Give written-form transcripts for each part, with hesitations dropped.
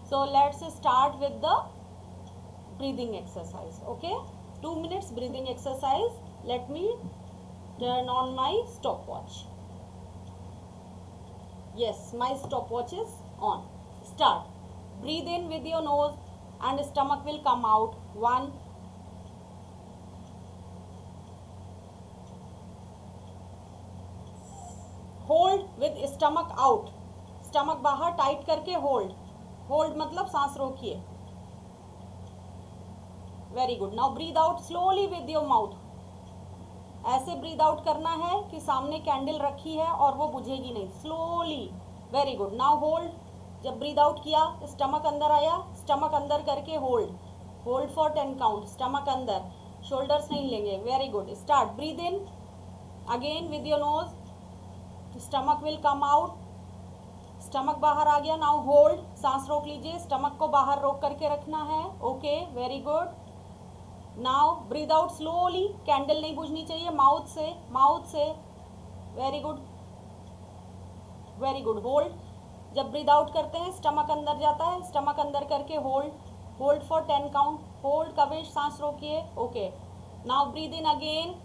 So let's start with the breathing exercise. Okay, 2 minutes breathing exercise. Let me turn on my stopwatch. Yes, my stopwatch is on. Start. Breathe in with your nose and stomach will come out. 1. Hold with stomach out. Stomach बाहर tight करके hold. Hold मतलब सांस रोकिए. Very good. Now breathe out slowly with your mouth. ऐसे breathe out करना है कि सामने कैंडल रखी है और वो बुझेगी नहीं. Slowly. Very good. Now hold. जब ब्रीद आउट किया स्टमक अंदर आया, स्टमक अंदर करके hold. Hold for 10 count. Stomach अंदर, शोल्डर्स नहीं लेंगे. Very good. Start. Breathe in again with your nose. Stomach will come out. Stomach बाहर आ गया. Now hold. सांस रोक लीजिए. स्टमक को बाहर रोक करके रखना है. Okay, very good. Now breathe out slowly. Candle नहीं बुझनी चाहिए. माउथ से, माउथ से. Very good, very good. Hold. जब ब्रीद आउट करते हैं स्टमक अंदर जाता है. स्टमक अंदर करके hold. Hold for 10 count. Hold. Kavish सांस रोकिए. Okay. Now breathe in again.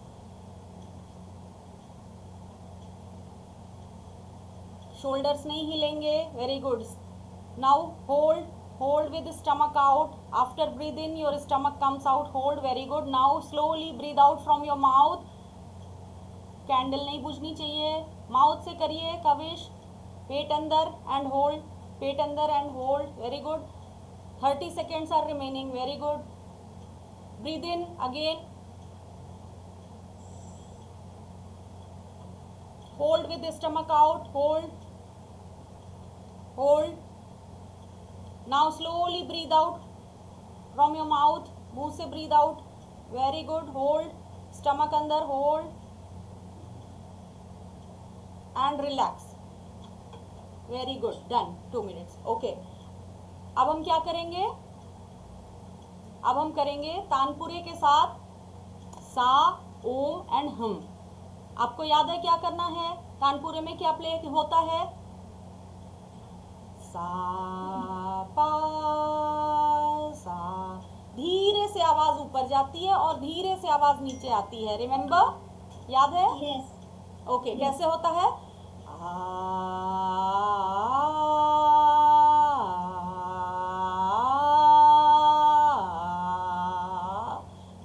Shoulders नहीं हिलेंगे. Very good. Now hold. Hold with stomach out. After breathe in your stomach comes out. Hold. Very good. Now slowly breathe out from your mouth. Candle नहीं बुझनी चाहिए. Mouth से करिए कविश. पेट अंदर and hold. पेट अंदर and hold. Very good. 30 seconds are remaining. Very good. Breathe in again. Hold with stomach out. Hold. Hold. Now slowly breathe out from your mouth. मुंह से breathe out. Very good. Hold. Stomach अंदर. Hold and relax. Very good. Done. 2 minutes. Okay. अब हम क्या करेंगे? अब हम करेंगे तानपुरे के साथ सा, ओम एंड हम. आपको याद है क्या करना है? तानपुरे में क्या प्ले होता है? सा, पा, सा. धीरे से आवाज ऊपर जाती है और धीरे से आवाज नीचे आती है. रिमेम्बर? याद है? Yes. ओके. कैसे होता है?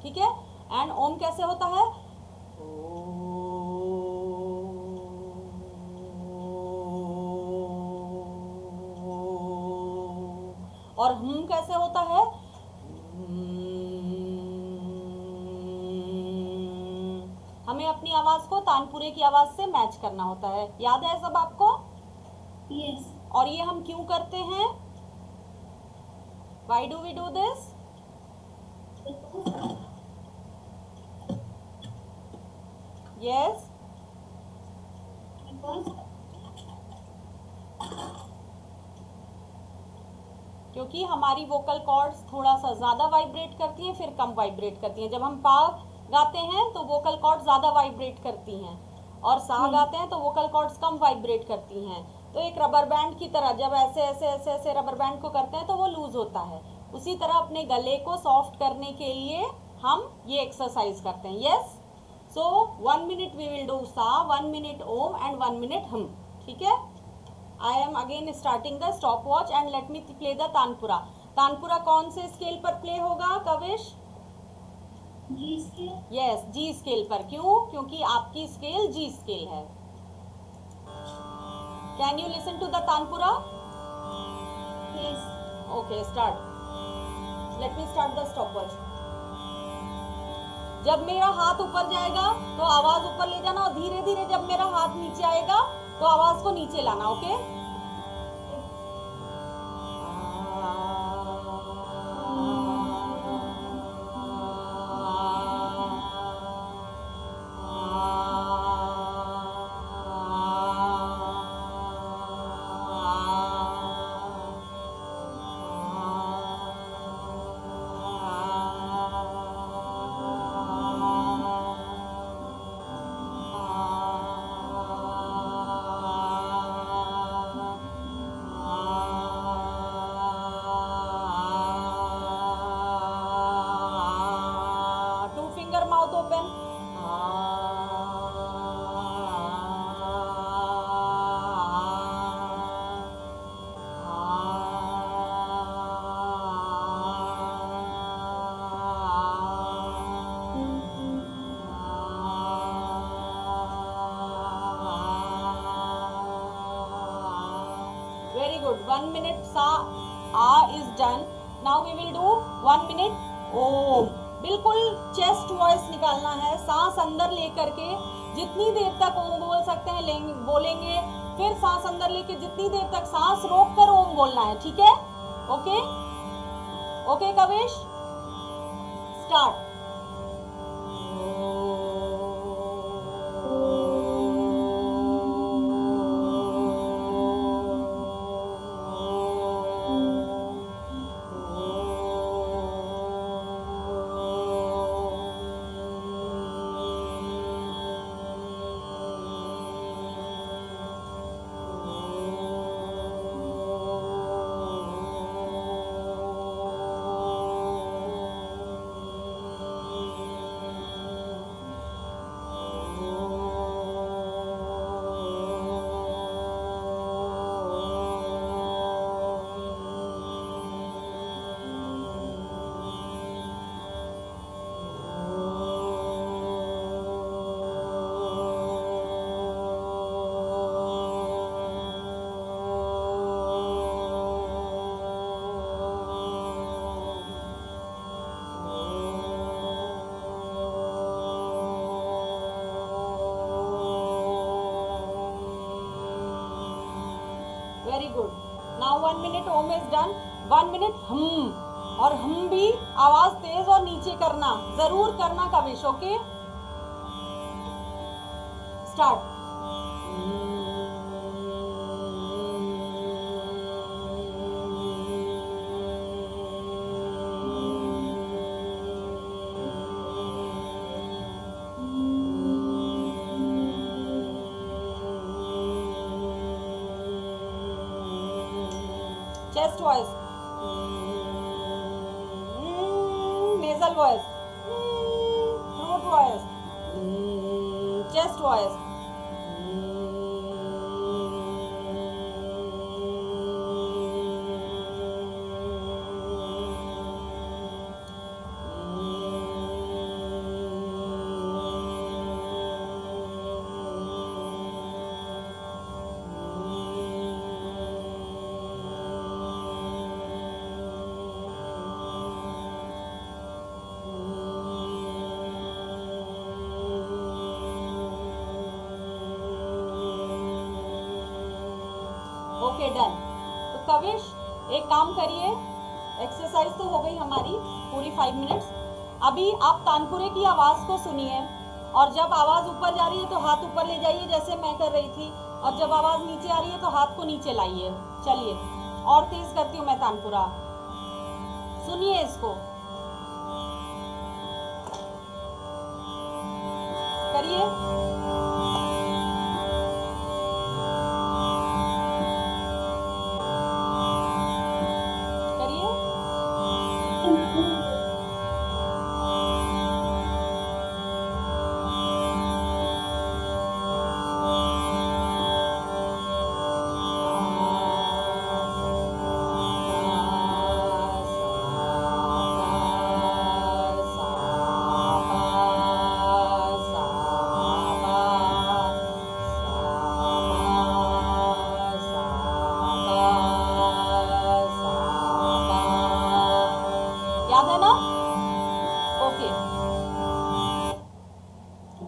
ठीक है. एंड ओम कैसे होता है? और हम कैसे होता है? हमें अपनी आवाज को तानपुरे की आवाज से मैच करना होता है. याद है सब आपको? Yes. और ये हम क्यों करते हैं? Why do we do this? Yes. Because क्योंकि हमारी वोकल कॉर्ड्स थोड़ा सा ज़्यादा वाइब्रेट करती हैं, फिर कम वाइब्रेट करती हैं. जब हम पा गाते हैं तो वोकल कॉर्ड्स ज़्यादा वाइब्रेट करती हैं, और सा गाते हैं तो वोकल कॉर्ड्स कम वाइब्रेट करती हैं. तो एक रबर बैंड की तरह जब ऐसे ऐसे ऐसे ऐसे रबर बैंड को करते हैं तो वो लूज होता है. उसी तरह अपने गले को सॉफ्ट करने के लिए हम ये एक्सरसाइज करते हैं. Yes. So 1 minute we will do सा, 1 minute ओम एंड 1 minute हम. ठीक है. I am again starting the stopwatch and let me play the tanpura. Tanpura कौन से स्केल पर प्ले होगा Kavish? G scale. Yes, G scale पर. क्यों? क्योंकि आपकी स्केल जी स्केल है. Can you listen to the tanpura? Yes. Okay, start. Let me start the stopwatch. जब मेरा हाथ ऊपर जाएगा तो आवाज ऊपर ले जाना, और धीरे धीरे जब मेरा हाथ नीचे आएगा तो आवाज को नीचे लाना. ओके. minute सा आ is done. Now we will do 1 minute ओम. बिल्कुल चेस्ट वॉइस निकालना है, सांस अंदर लेकर के जितनी देर तक ओम बोल सकते हैं बोलेंगे, फिर सांस अंदर लेके जितनी देर तक सांस रोक कर ओम बोलना है. ठीक है? Okay okay Kavish, start. Very good. Now 1 minute Om is done. 1 minute हम, और हम भी आवाज तेज और नीचे करना, जरूर करना Kavish. Okay, start. Chest voice, nasal voice, throat voice, chest voice. Okay done. तो कविश एक काम करिए, एक्सरसाइज तो हो गई हमारी पूरी 5 मिनट्स. अभी आप तानपुरे की आवाज़ को सुनिए, और जब आवाज़ ऊपर जा रही है तो हाथ ऊपर ले जाइए जैसे मैं कर रही थी, और जब आवाज़ नीचे आ रही है तो हाथ को नीचे लाइए. चलिए और तेज करती हूँ मैं तानपुरा, सुनिए इसको, करिए.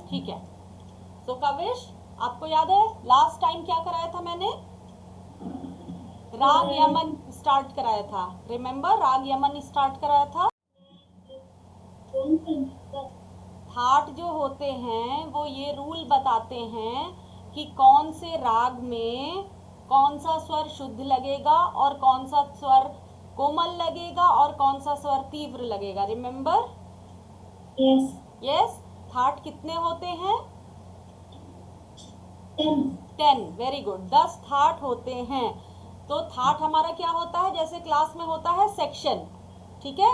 ठीक है. तो कविश, आपको याद है लास्ट टाइम क्या कराया था मैंने? राग यमन स्टार्ट कराया था. रिमेम्बर, राग यमन स्टार्ट कराया था. थाट जो होते हैं वो ये रूल बताते हैं कि कौन से राग में कौन सा स्वर शुद्ध लगेगा और कौन सा स्वर कोमल लगेगा और कौन सा स्वर तीव्र लगेगा. रिमेम्बर? यस. यस. थाट कितने होते हैं? 10. Very good. 10 थाट होते हैं. तो थाट हमारा क्या होता है, जैसे क्लास में होता है सेक्शन. ठीक है,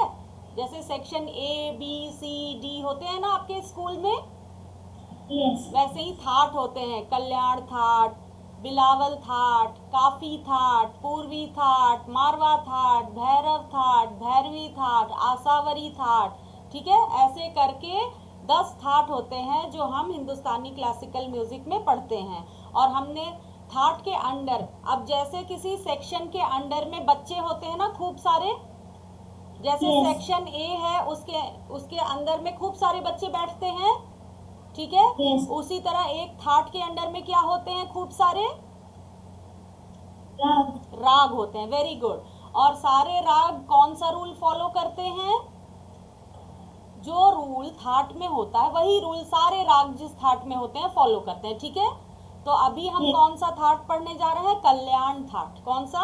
जैसे सेक्शन ABCD होते हैं ना आपके स्कूल में, यस. वैसे ही थाट होते हैं. कल्याण थाट, बिलावल थाट, काफी थाट, पूर्वी थाट, मारवा थाट, भैरव थाट, भैरवी थाट, आसावरी थाट. ठीक है, ऐसे करके 10 थाट होते हैं जो हम हिंदुस्तानी क्लासिकल म्यूजिक में पढ़ते हैं. और हमने थाट के अंडर, अब जैसे किसी सेक्शन के अंडर में बच्चे होते हैं ना खूब सारे, जैसे Yes. सेक्शन ए है उसके अंदर में खूब सारे बच्चे बैठते हैं, ठीक है। Yes. उसी तरह एक थाट के अंडर में क्या होते हैं, खूब सारे राग होते हैं। Very good. और सारे राग कौन सा रूल फॉलो करते हैं? जो रूल थाट में होता है वही रूल सारे राग जिस थाट में होते हैं फॉलो करते हैं, ठीक है। तो अभी हम कौन सा थाट पढ़ने जा रहे हैं? कल्याण थाट। कौन सा?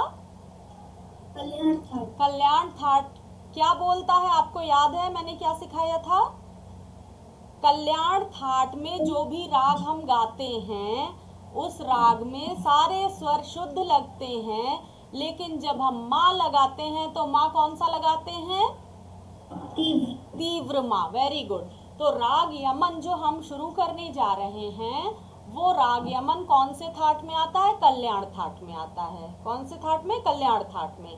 कल्याण थाट। कल्याण थाट क्या बोलता है, आपको याद है मैंने क्या सिखाया था? कल्याण थाट में जो भी राग हम गाते हैं उस राग में सारे स्वर शुद्ध लगते हैं, लेकिन जब हम माँ लगाते हैं तो माँ कौन सा लगाते हैं? तीव्र माँ। Very good. तो राग यमन जो हम शुरू करने जा रहे हैं वो राग यमन कौन से थाट में आता है? कल्याण थाट में आता है। कौन से थाट में? कल्याण थाट में।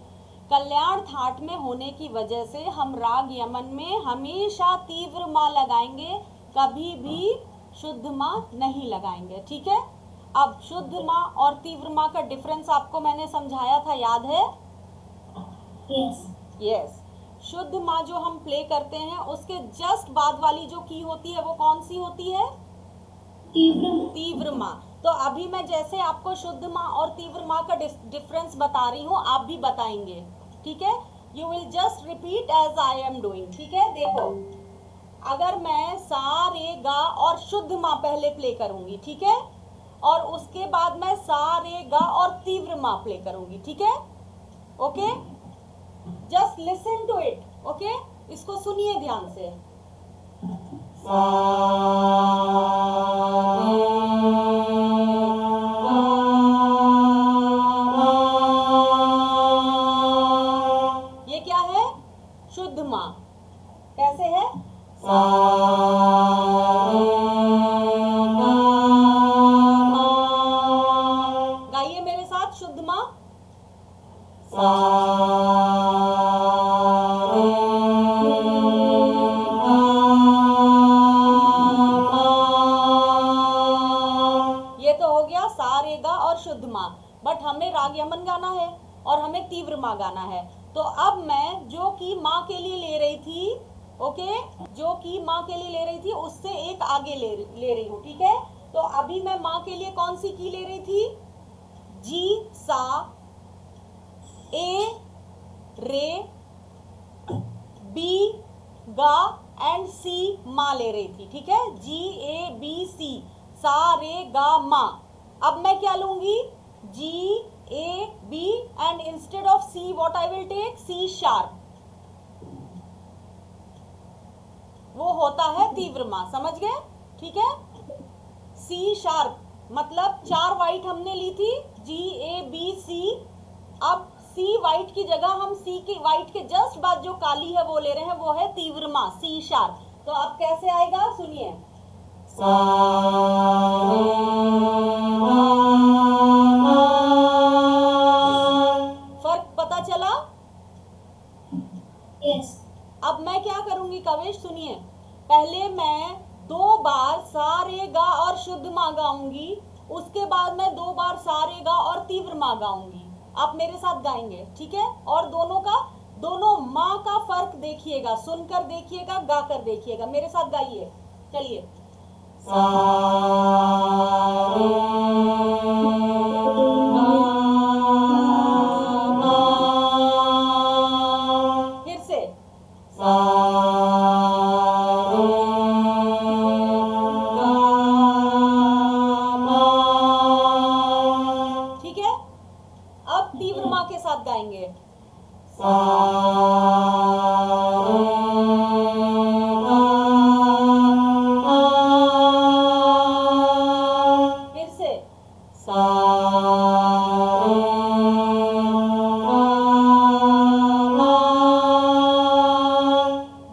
कल्याण थाट में होने की वजह से हम राग यमन में हमेशा तीव्र माँ लगाएंगे, कभी भी शुद्ध माँ नहीं लगाएंगे, ठीक है। अब शुद्ध माँ और तीव्र माँ का डिफरेंस आपको मैंने समझाया था, याद है? यस। यस। शुद्ध माँ जो हम प्ले करते हैं उसके जस्ट बाद वाली जो की होती है वो कौन सी होती है? तीव्र माँ। तो अभी मैं जैसे आपको शुद्ध माँ और तीव्र माँ का डिफरेंस बता रही हूँ, आप भी बताएंगे, ठीक है। You will just repeat as I am doing, ठीक है। देखो, अगर मैं सा रे गा और शुद्ध माँ पहले प्ले करूंगी, ठीक है, और उसके बाद मैं सा रे गा और तीव्र माँ प्ले करूंगी, ठीक है। Okay, just listen to it. Okay, इसको सुनिए ध्यान से। ये क्या है? शुद्ध माँ। कैसे है? गाइए मेरे साथ शुद्ध माँ। ये तो हो गया सा रे गा और शुद्ध माँ, बट हमें राग यमन गाना है और हमें तीव्र माँ गाना है। तो अब मैं जो की माँ के लिए ले रही थी, ओके, जो की माँ के लिए ले रही थी उससे एक आगे ले रही हूँ, ठीक है। तो अभी मैं माँ के लिए कौन सी की ले रही थी? जी सा, ए रे, बी गा एंड सी माँ ले रही थी, ठीक है। जी ए बी सी, सा रे गा माँ। अब मैं क्या लूंगी? G A B and instead of C what I will take? C sharp. वो होता है तीव्र माँ, समझ गए? ठीक है। सी शार्प मतलब 4 वाइट हमने ली थी, जी ए बी सी। अब सी वाइट की जगह हम सी की वाइट के जस्ट बाद जो काली है वो ले रहे हैं, वो है तीव्र माँ, सी शार्प। तो अब कैसे आएगा, सुनिए। फर्क पता चला? यस। अब मैं क्या करूंगी कविश, सुनिए। पहले मैं 2 बार सा रे गा और शुद्ध माँ गाऊंगी, उसके बाद मैं 2 बार सा रे गा और तीव्र माँ गाऊंगी। आप मेरे साथ गाएंगे, ठीक है। और दोनों माँ का फर्क देखिएगा, सुनकर देखिएगा, गाकर देखिएगा। मेरे साथ गाइए, चलिए। फिर से ठीक है। अब तीव्र माँ के साथ गाएंगे। फिर से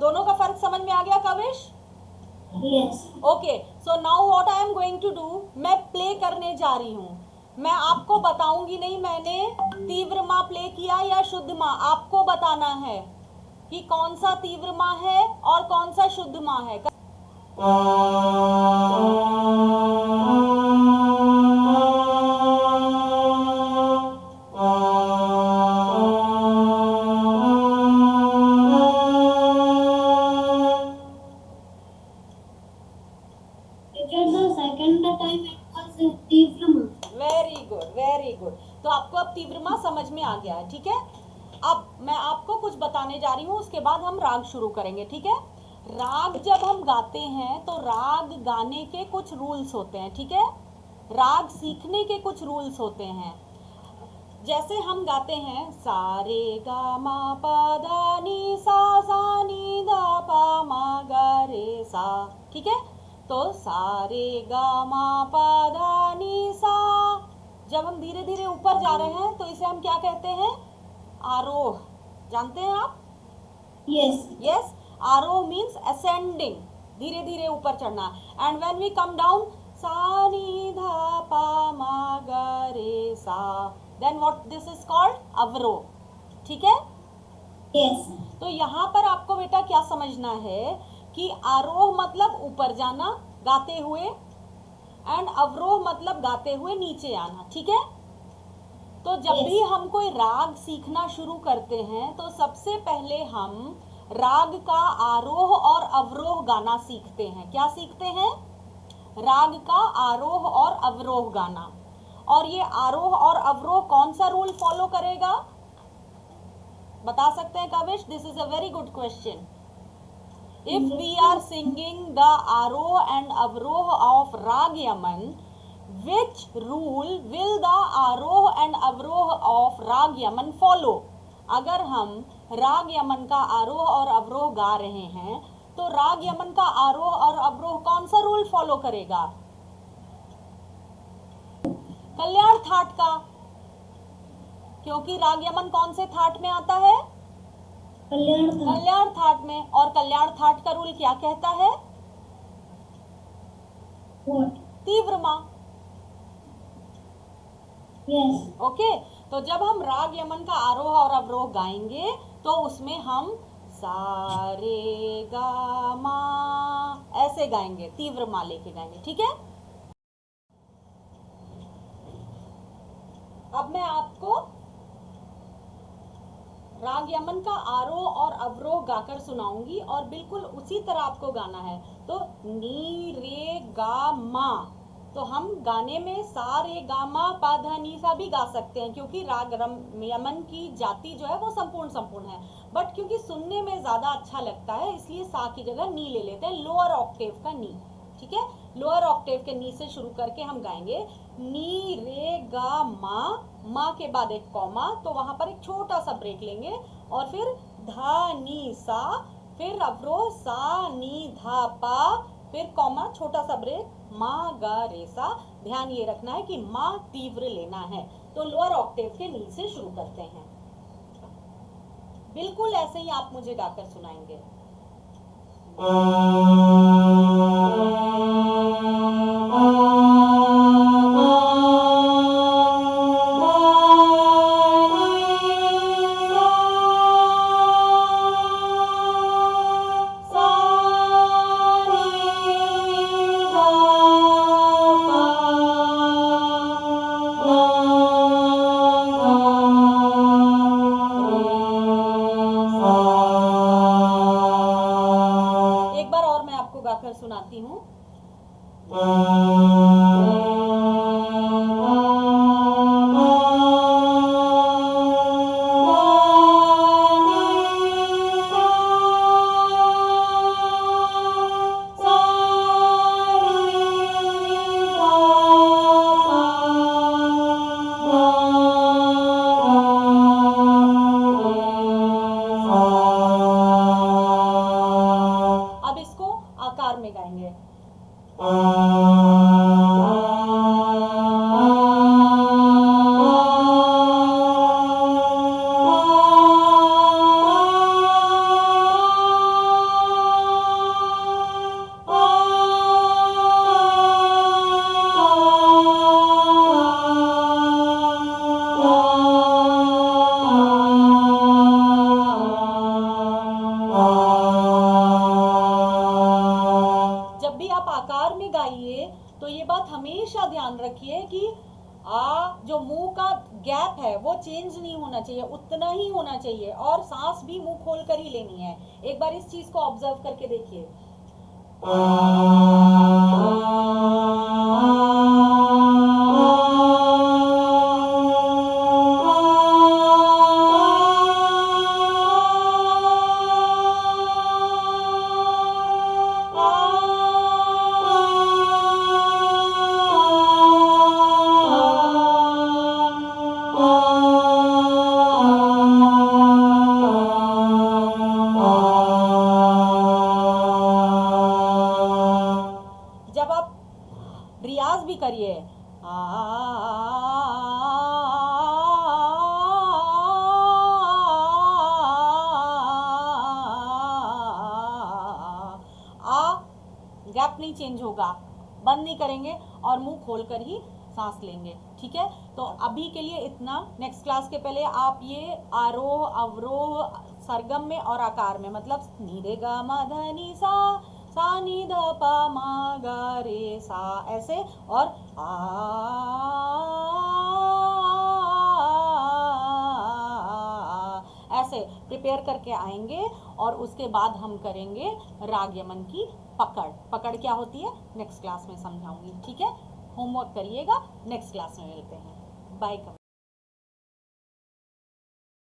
दोनों का फर्क समझ में आ गया Kavish? Yes. Okay, so now what I am going to do, मैं प्ले करने जा रही हूँ। मैं आपको बताऊंगी नहीं मैंने तीव्र माँ प्ले किया या शुद्ध माँ, आपको बताना है कि कौन सा तीव्र माँ है और कौन सा शुद्ध माँ है। आपको कुछ बताने जा रही हूँ, उसके बाद हम राग शुरू करेंगे, ठीक है। राग जब हम गाते हैं तो राग गाने के कुछ रूल्स होते हैं, ठीक है। राग सीखने के कुछ रूल्स होते हैं। जैसे हम गाते हैं सा रे गा मा पा धा नी दा पा मा गा रे सा, ठीक है। तो सा रे गा मा पा धा नी सा, जब हम धीरे धीरे ऊपर जा रहे हैं तो इसे हम क्या कहते हैं? आरोह। जानते हैं आप? Yes. Yes, aaroh means ascending, धीरे धीरे ऊपर चढ़ना। And when we come down sa ni dha pa ma ga re sa, then what this is called? अवरोह, ठीक है। Yes. तो यहाँ पर आपको बेटा क्या समझना है कि आरोह मतलब ऊपर जाना गाते हुए, एंड अवरोह मतलब गाते हुए नीचे आना, ठीक है। तो जब Yes. भी हम कोई राग सीखना शुरू करते हैं तो सबसे पहले हम राग का आरोह और अवरोह गाना सीखते हैं। क्या सीखते हैं? राग का आरोह और अवरोह गाना। और ये आरोह और अवरोह कौन सा रूल फॉलो करेगा? बता सकते हैं Kavish? This is a very good question. If we are singing the Aroh and Avroh of Rag Yaman, which rule will the Aroh and Avroh of Rag Yaman follow? अगर हम राग यमन का आरोह और अवरोह गा रहे हैं तो राग यमन का आरोह और अवरोह कौन सा रूल फॉलो करेगा? कल्याण थाट का, क्योंकि राग यमन कौन से थाट में आता है? कल्याण था। कल्याण थाट में। और कल्याण थाट का रूल क्या कहता है? What? तीव्र मां। Yes. ओके, तो जब हम राग यमन का आरोह और अवरोह गाएंगे तो उसमें हम सा रे गा मा ऐसे गाएंगे, तीव्र मां लेके गाएंगे, ठीक है। अब मैं आपको राग यमन का आरोह और अवरोह गाकर सुनाऊंगी और बिल्कुल उसी तरह आपको गाना है। तो नी रे गा मा, तो हम गाने में सा रे गा मा पा धा नी सा भी गा सकते हैं, क्योंकि राग यमन की जाति जो है वो संपूर्ण है। बट क्योंकि सुनने में ज्यादा अच्छा लगता है इसलिए सा की जगह नी ले लेते हैं, लोअर ऑक्टेव का नी, ठीक है। लोअर ऑक्टेव के नी से शुरू करके हम गाएंगे नी रे गा मा के बाद एक कॉमा, तो वहां पर एक छोटा सा ब्रेक लेंगे और फिर धा नी सा, फिर अवरोह सा नी धा पा, फिर कॉमा, छोटा सा ब्रेक, मा गा रे सा। ध्यान ये रखना है कि मा तीव्र लेना है। तो लोअर ऑक्टेव के नी से शुरू करते हैं, बिल्कुल ऐसे ही आप मुझे गाकर सुनाएंगे। एक बार और मैं आपको गाकर सुनाती हूँ। अब इसको आकार में गाएंगे। जब भी आप आकार में गाइए तो ये बात हमेशा ध्यान रखिए कि जो मुंह का गैप है वो चेंज नहीं होना चाहिए, उतना ही होना चाहिए, और सांस भी मुंह खोल कर ही लेनी है। एक बार इस चीज को ऑब्जर्व करके देखिए। नहीं चेंज होगा, बंद नहीं करेंगे और मुंह खोलकर ही सांस लेंगे, ठीक है। तो अभी के लिए इतना। नेक्स्ट क्लास के पहले आप ये आरोह अवरोह सरगम में और आकार में, मतलब नी रे गा मा धा नी सा नी ध पा मा गा रे सा, ऐसे, और ऐसे प्रिपेयर करके आएंगे। और उसके बाद हम करेंगे राग यमन की पकड़ क्या होती है नेक्स्ट क्लास में समझाऊंगी, ठीक है। होमवर्क करिएगा, नेक्स्ट क्लास में मिलते हैं। बाय।